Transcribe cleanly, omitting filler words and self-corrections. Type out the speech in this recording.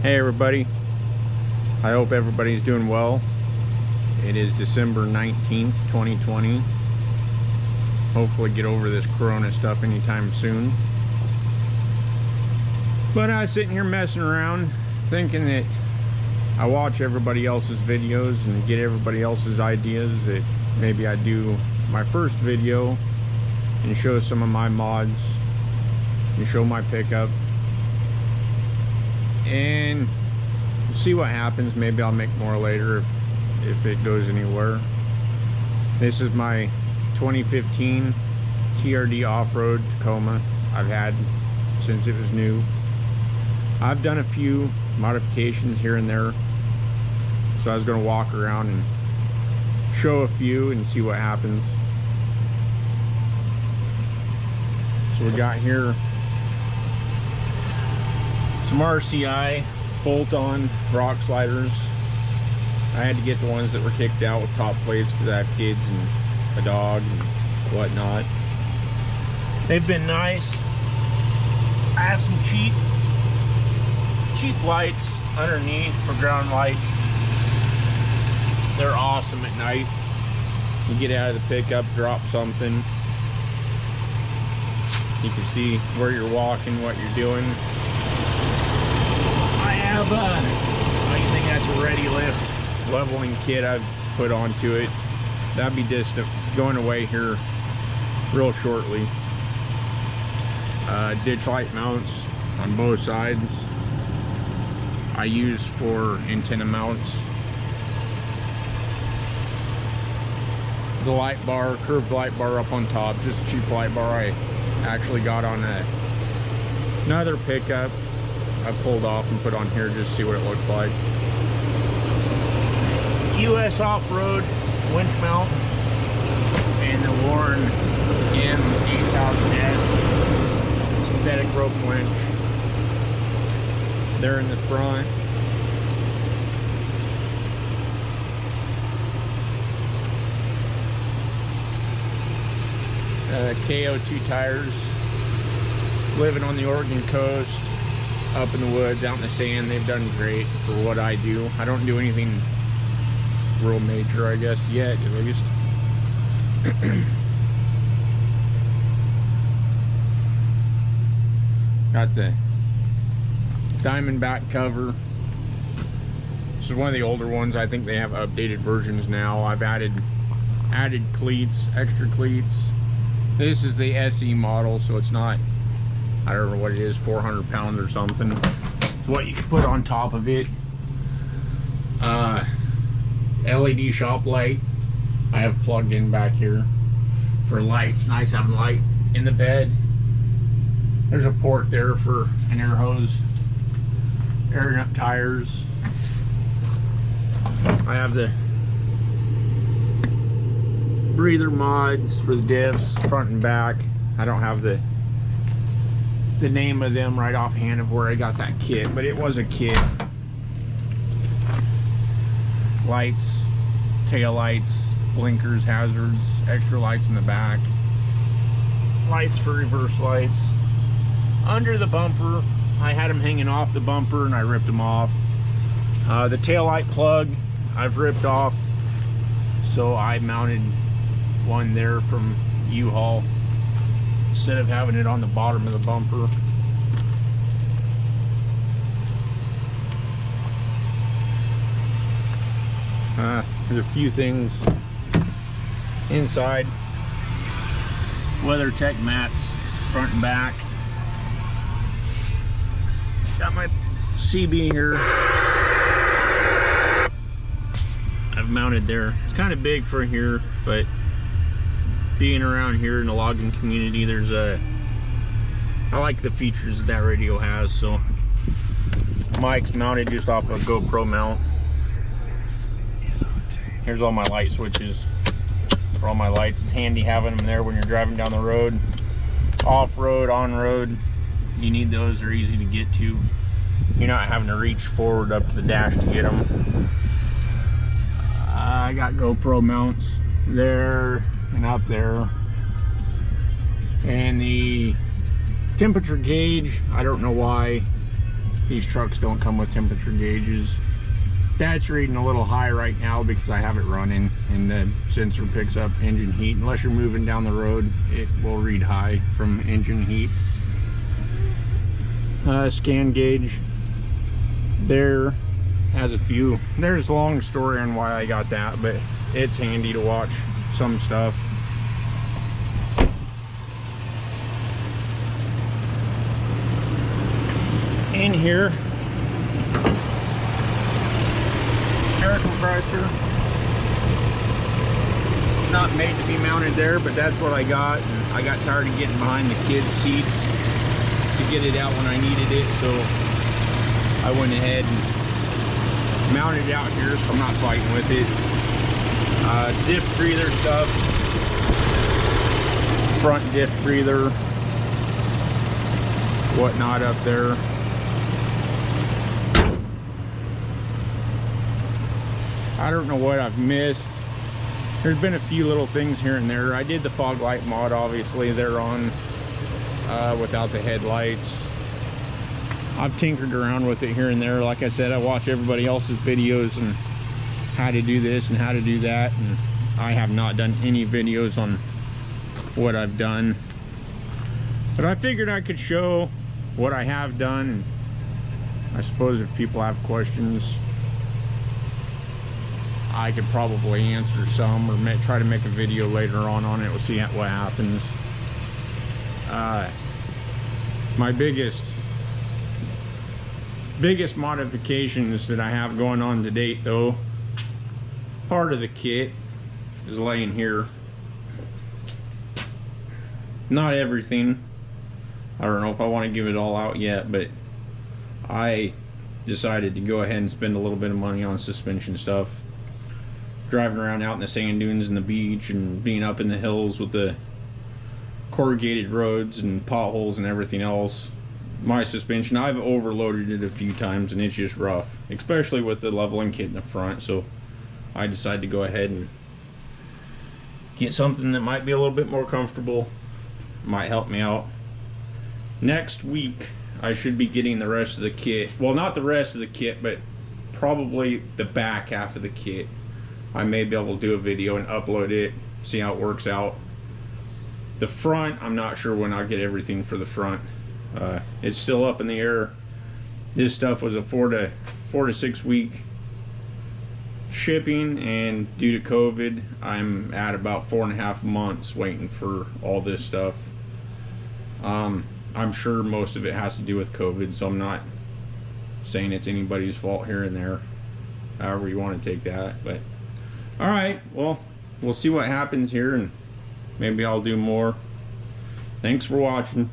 Hey everybody, I hope everybody's doing well. It is December 19th, 2020. Hopefully get over this corona stuff anytime soon. But I was sitting here messing around thinking that I watch everybody else's videos and get everybody else's ideas, that maybe I do my first video and show some of my mods and show my pickup and see what happens. Maybe I'll make more later if it goes anywhere. This is my 2015 TRD Offroad Tacoma I've had since it was new. I've done a few modifications here and there, so I was going to walk around and show a few and see what happens. So we got here some RCI bolt-on rock sliders. I had to get the ones that were kicked out with top plates because I have kids and a dog and whatnot. They've been nice. I have some cheap lights underneath for ground lights. They're awesome at night. You get out of the pickup, drop something, you can see where you're walking, what you're doing. I have I think that's a ready lift leveling kit I've put onto it. That'll be just going away here real shortly. Ditch light mounts on both sides I use for antenna mounts. The light bar, curved light bar up on top, just a cheap light bar I actually got on another pickup. I pulled off and put on here just to see what it looks like. US Offroad winch mount and the Warren M8000S synthetic rope winch. They're in the front. KO2 tires. Living on the Oregon coast, up in the woods, out in the sand. They've done great for what I do. I don't do anything real major, I guess, yet at least. Got the Diamondback cover. This is one of the older ones. I think they have updated versions now. I've added cleats, extra cleats. This is the SE model, so it's not, I don't know what it is, 400 pounds or something. It's what you can put on top of it. LED shop light I have plugged in back here for lights. Nice having light in the bed. There's a port there for an air hose, airing up tires. I have the breather mods for the diffs, front and back. I don't have the name of them right offhand of where I got that kit, but it was a kit. Lights, tail lights, blinkers, hazards, extra lights in the back, lights for reverse lights. Under the bumper, I had them hanging off the bumper and I ripped them off. The tail light plug I've ripped off, so I mounted one there from U-Haul instead of having it on the bottom of the bumper. There's a few things inside. WeatherTech mats, front and back. Got my CB here. I've mounted there. It's kind of big for here, but being around here in the logging community, there's I like the features that radio has. So mic's mounted just off a Gopro mount. Here's all my light switches for all my lights. It's handy having them there when you're driving down the road, off-road, on-road. You need those. They're easy to get to. You're not having to reach forward up to the dash to get them. I got GoPro mounts there and up there. And the temperature gauge, I don't know why These trucks don't come with temperature gauges. That's reading a little high right now because I have it running and the sensor picks up engine heat. Unless you're moving down the road, it will read high from engine heat. Scan gauge there has a few. There's a long story on why I got that, but it's handy to watch some stuff. In here, air compressor, not made to be mounted there, but that's what I got. And I got tired of getting behind the kids' seats to get it out when I needed it, so I went ahead and mounted it out here, so I'm not fighting with it. Diff breather stuff, front diff breather, whatnot up there. I don't know what I've missed. There's been a few little things here and there. I did the fog light mod, obviously. They're on without the headlights. I've tinkered around with it here and there. Like I said, I watch everybody else's videos and how to do this and how to do that. And I have not done any videos on what I've done. But I figured I could show what I have done. I suppose if people have questions, I could probably answer some, or try to make a video later on it. We'll see what happens. My biggest modifications that I have going on to date, though, part of the kit is laying here. Not everything. I don't know if I want to give it all out yet, but I decided to go ahead and spend a little bit of money on suspension stuff. Driving around out in the sand dunes and the beach and being up in the hills with the corrugated roads and potholes and everything else. My suspension, I've overloaded it a few times and it's just rough, especially with the leveling kit in the front. So I decided to go ahead and get something that might be a little bit more comfortable, might help me out. Next week I should be getting the rest of the kit. Well, not the rest of the kit, but probably the back half of the kit. I may be able to do a video and upload it, see how it works out. The front, I'm not sure when I'll get everything for the front. It's still up in the air. This stuff was a 4 to 6 week shipping, and due to COVID, I'm at about 4.5 months waiting for all this stuff. I'm sure most of it has to do with COVID, so I'm not saying it's anybody's fault here and there, however you want to take that. But all right, well, we'll see what happens here, and maybe I'll do more. Thanks for watching.